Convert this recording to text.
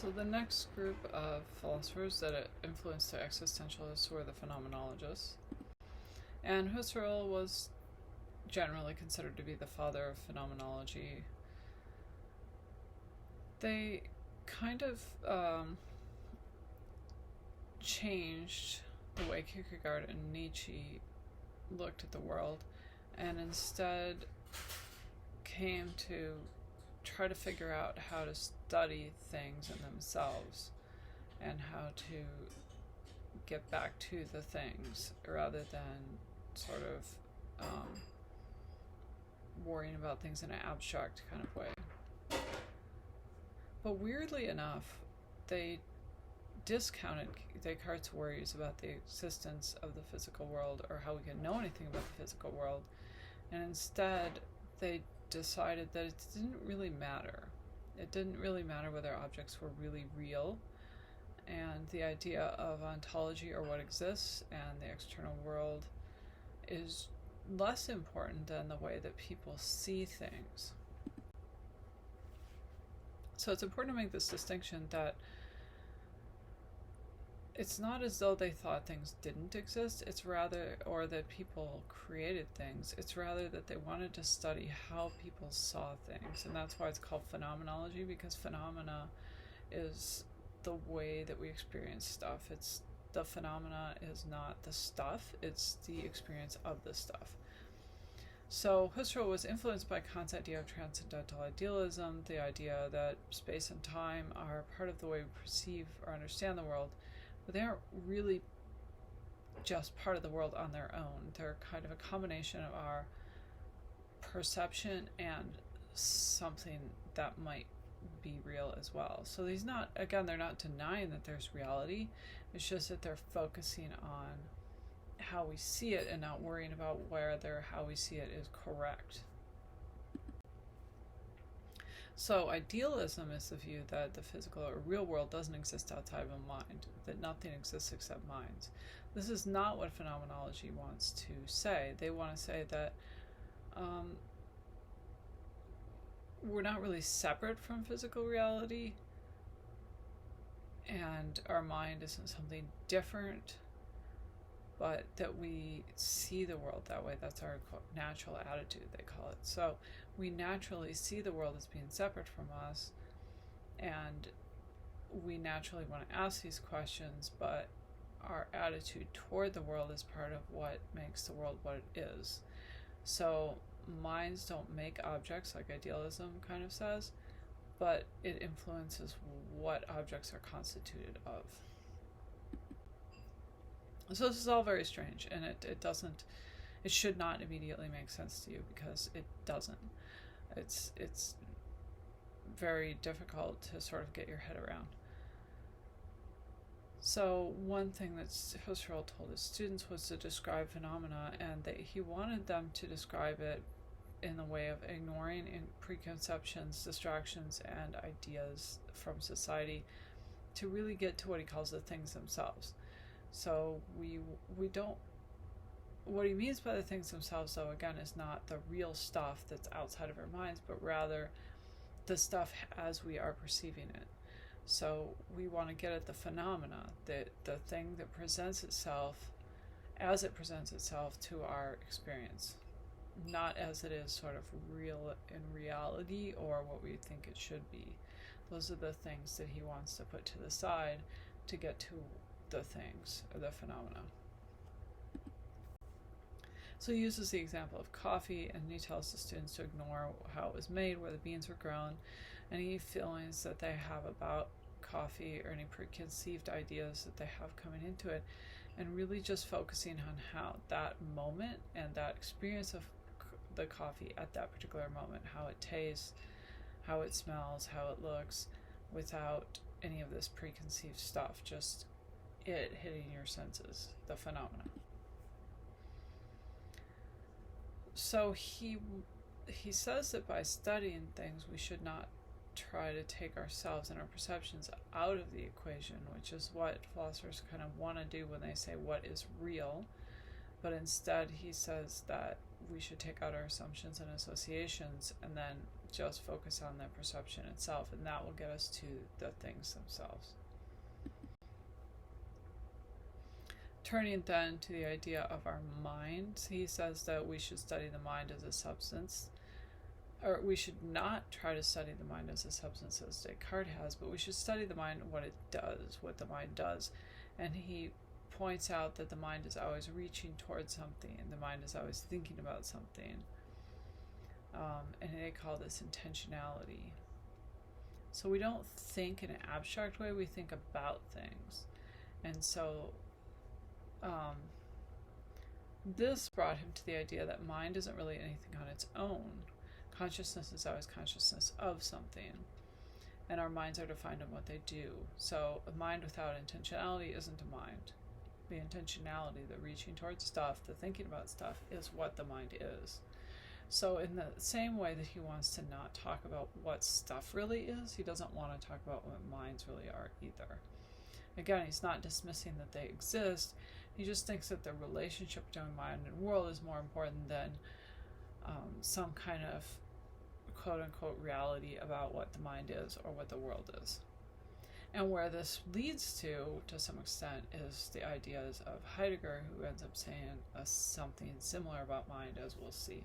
So the next group of philosophers that influenced the existentialists were the phenomenologists. And Husserl was generally considered to be the father of phenomenology. They kind of changed the way Kierkegaard and Nietzsche looked at the world, and instead came to try to figure out how to study things in themselves and how to get back to the things rather than sort of worrying about things in an abstract kind of way. But weirdly enough, they discounted Descartes' worries about the existence of the physical world or how we can know anything about the physical world, and instead they decided that it didn't really matter. It didn't really matter whether objects were really real, and the idea of ontology, or what exists, and the external world is less important than the way that people see things. So it's important to make this distinction that it's not as though they thought things didn't exist, it's rather, or that people created things, it's rather that they wanted to study how people saw things. And that's why it's called phenomenology, because phenomena is the way that we experience stuff. It's the phenomena is not the stuff, it's the experience of the stuff. So Husserl was influenced by Kant's idea of transcendental idealism, the idea that space and time are part of the way we perceive or understand the world, but they aren't really just part of the world on their own. They're kind of a combination of our perception and something that might be real as well. So they're not denying that there's reality, it's just that they're focusing on how we see it and not worrying about whether how we see it is correct. So idealism is the view that the physical or real world doesn't exist outside of a mind, that nothing exists except minds. This is not what phenomenology wants to say. They want to say that we're not really separate from physical reality, and our mind isn't something different, but that we see the world that way. That's our natural attitude, they call it. So we naturally see the world as being separate from us, and we naturally want to ask these questions, but our attitude toward the world is part of what makes the world what it is. So minds don't make objects, like idealism kind of says, but it influences what objects are constituted of. So this is all very strange, and it should not immediately make sense to you, because it doesn't. It's very difficult to sort of get your head around. So one thing that Husserl told his students was to describe phenomena, and he wanted them to describe it in the way of ignoring preconceptions, distractions, and ideas from society to really get to what he calls the things themselves. So we don't, what he means by the things themselves, though, again, is not the real stuff that's outside of our minds, but rather the stuff as we are perceiving it. So we want to get at the phenomena, the thing that presents itself as it presents itself to our experience, not as it is sort of real in reality or what we think it should be. Those are the things that he wants to put to the side to get to the things, or the phenomena. So he uses the example of coffee, and he tells the students to ignore how it was made, where the beans were grown, any feelings that they have about coffee or any preconceived ideas that they have coming into it, and really just focusing on how that moment and that experience of the coffee at that particular moment, how it tastes, how it smells, how it looks, without any of this preconceived stuff, just it hitting your senses, the phenomena. So he says that by studying things, we should not try to take ourselves and our perceptions out of the equation, which is what philosophers kind of want to do when they say what is real. But instead he says that we should take out our assumptions and associations and then just focus on the perception itself, and that will get us to the things themselves. Turning then to the idea of our mind, he says that we should study the mind as a substance, or we should not try to study the mind as a substance as Descartes has, but we should study the mind, what it does, what the mind does. And he points out that the mind is always reaching towards something, and the mind is always thinking about something. And they call this intentionality. So we don't think in an abstract way, we think about things. And so this brought him to the idea that mind isn't really anything on its own. Consciousness is always consciousness of something, and our minds are defined on what they do. So a mind without intentionality isn't a mind. The intentionality, the reaching towards stuff, the thinking about stuff, is what the mind is. So in the same way that he wants to not talk about what stuff really is, he doesn't want to talk about what minds really are either. Again, he's not dismissing that they exist. He just thinks that the relationship between mind and world is more important than some kind of quote-unquote reality about what the mind is or what the world is. And where this leads to some extent, is the ideas of Heidegger, who ends up saying something similar about mind, as we'll see.